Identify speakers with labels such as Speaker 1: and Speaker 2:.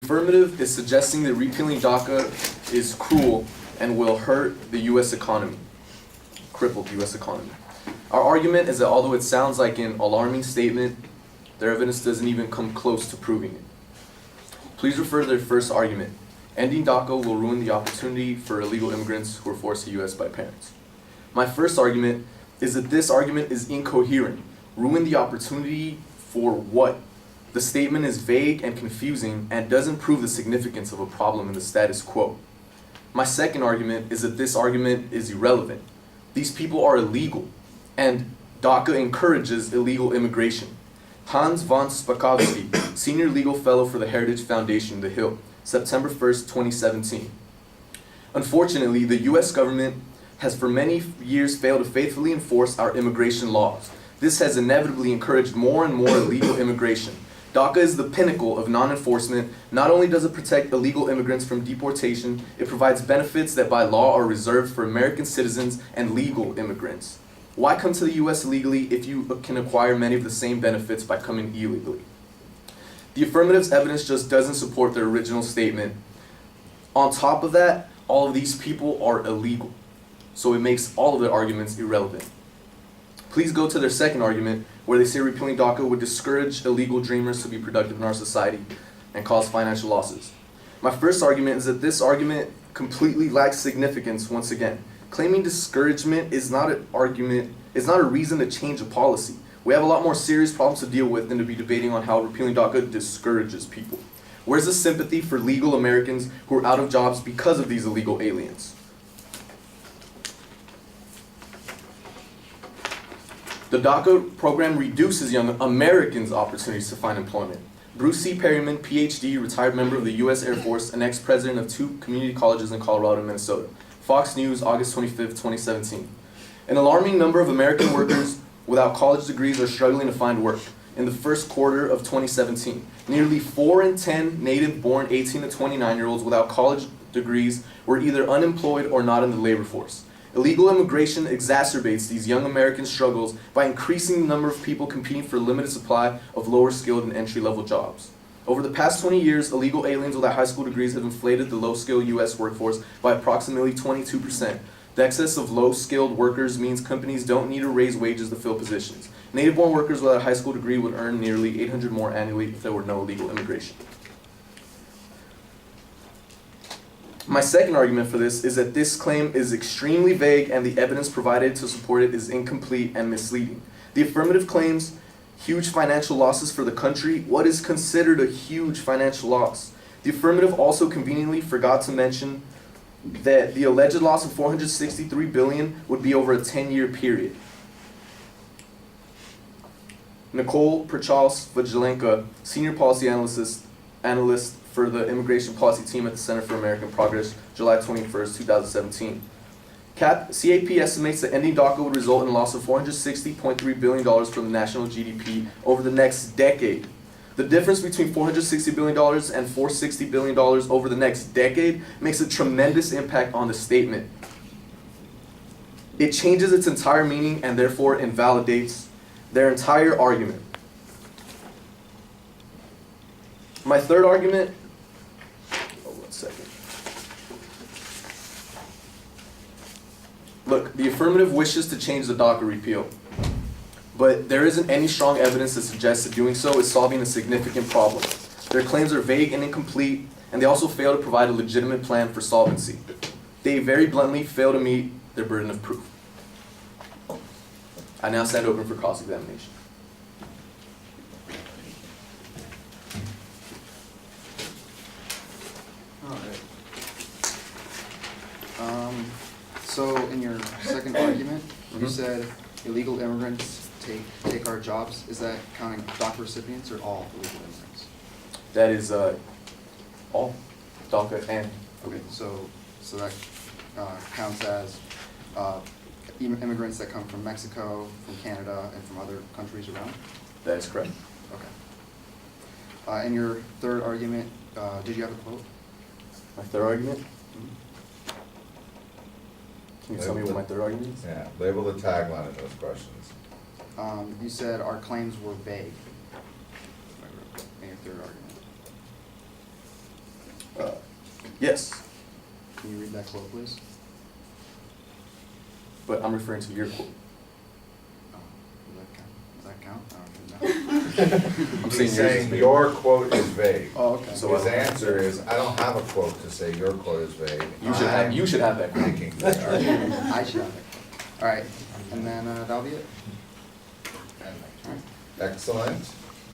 Speaker 1: Affirmative is suggesting that repealing DACA is cruel and will hurt the U.S. economy, cripple the U.S. economy. Our argument is that although it sounds like an alarming statement, their evidence doesn't even come close to proving it. Please refer to their first argument. Ending DACA will ruin the opportunity for illegal immigrants who are forced to the U.S. by parents. My first argument is that this argument is incoherent. Ruin the opportunity for what? The statement is vague and confusing and doesn't prove the significance of a problem in the status quo. My second argument is that this argument is irrelevant. These people are illegal, and DACA encourages illegal immigration. Hans von Spakovsky, Senior Legal Fellow for the Heritage Foundation, The Hill, September 1st, 2017. Unfortunately, the U.S. government has for many years failed to faithfully enforce our immigration laws. This has inevitably encouraged more and more illegal immigration. DACA is the pinnacle of non-enforcement. Not only does it protect illegal immigrants from deportation, it provides benefits that by law are reserved for American citizens and legal immigrants. Why come to the U.S. illegally if you can acquire many of the same benefits by coming illegally? The affirmative's evidence just doesn't support their original statement. On top of that, all of these people are illegal, so it makes all of their arguments irrelevant. Please go to their second argument, where they say repealing DACA would discourage illegal dreamers to be productive in our society and cause financial losses. My first argument is that this argument completely lacks significance once again. Claiming discouragement is not an argument, is not a reason to change a policy. We have a lot more serious problems to deal with than to be debating on how repealing DACA discourages people. Where's the sympathy for legal Americans who are out of jobs because of these illegal aliens? The DACA program reduces young Americans' opportunities to find employment. Bruce C. Perryman, PhD, retired member of the U.S. Air Force and ex-president of 2 community colleges in Colorado and Minnesota. Fox News, August 25, 2017. An alarming number of American workers without college degrees are struggling to find work. In the first quarter of 2017, nearly 4 in 10 native-born 18 to 29-year-olds without college degrees were either unemployed or not in the labor force. Illegal immigration exacerbates these young American struggles by increasing the number of people competing for a limited supply of lower-skilled and entry-level jobs. Over the past 20 years, illegal aliens without high school degrees have inflated the low-skilled U.S. workforce by approximately 22%. The excess of low-skilled workers means companies don't need to raise wages to fill positions. Native-born workers without a high school degree would earn nearly $800 more annually if there were no illegal immigration. My second argument for this is that this claim is extremely vague and the evidence provided to support it is incomplete and misleading. The affirmative claims huge financial losses for the country. What is considered a huge financial loss? The affirmative also conveniently forgot to mention that the alleged loss of $463 billion would be over a 10-year period. Nicole Perchals-Vajilenka, Senior Policy Analyst for the Immigration Policy Team at the Center for American Progress, July 21st, 2017. CAP estimates that ending DACA would result in a loss of $460.3 billion from the national GDP over the next decade. The difference between $460 billion and $460 billion over the next decade makes a tremendous impact on the statement. It changes its entire meaning and therefore invalidates their entire argument. My third argument, Look, the affirmative wishes to change the DACA repeal, but there isn't any strong evidence that suggests that doing so is solving a significant problem. Their claims are vague and incomplete, and they also fail to provide a legitimate plan for solvency. They very bluntly fail to meet their burden of proof. I now stand open for cross-examination.
Speaker 2: So in your second argument, you said illegal immigrants take our jobs. Is that counting DACA recipients or all illegal immigrants?
Speaker 1: That is all DACA and.
Speaker 2: Okay, so that counts as immigrants that come from Mexico, from Canada, and from other countries around?
Speaker 1: That is correct.
Speaker 2: Okay. In your third argument, did you have a quote?
Speaker 1: My third argument? Can you tell me what my third argument is?
Speaker 3: Yeah, label the tagline in those questions.
Speaker 2: You said our claims were vague in your third argument.
Speaker 1: Yes,
Speaker 2: Can you read that quote, please?
Speaker 1: but I'm referring to your quote.
Speaker 2: Oh, does that count? I don't even know.
Speaker 1: I'm
Speaker 3: He's
Speaker 1: saying yours is
Speaker 3: saying
Speaker 1: vague.
Speaker 3: your quote is vague.
Speaker 2: Oh, okay.
Speaker 1: So
Speaker 3: His answer is, I don't have a quote to say your quote is vague.
Speaker 1: You should have that quote.
Speaker 3: I'm making the argument.
Speaker 2: I should have that quote. All right, and then that'll be it. All right.
Speaker 3: Excellent.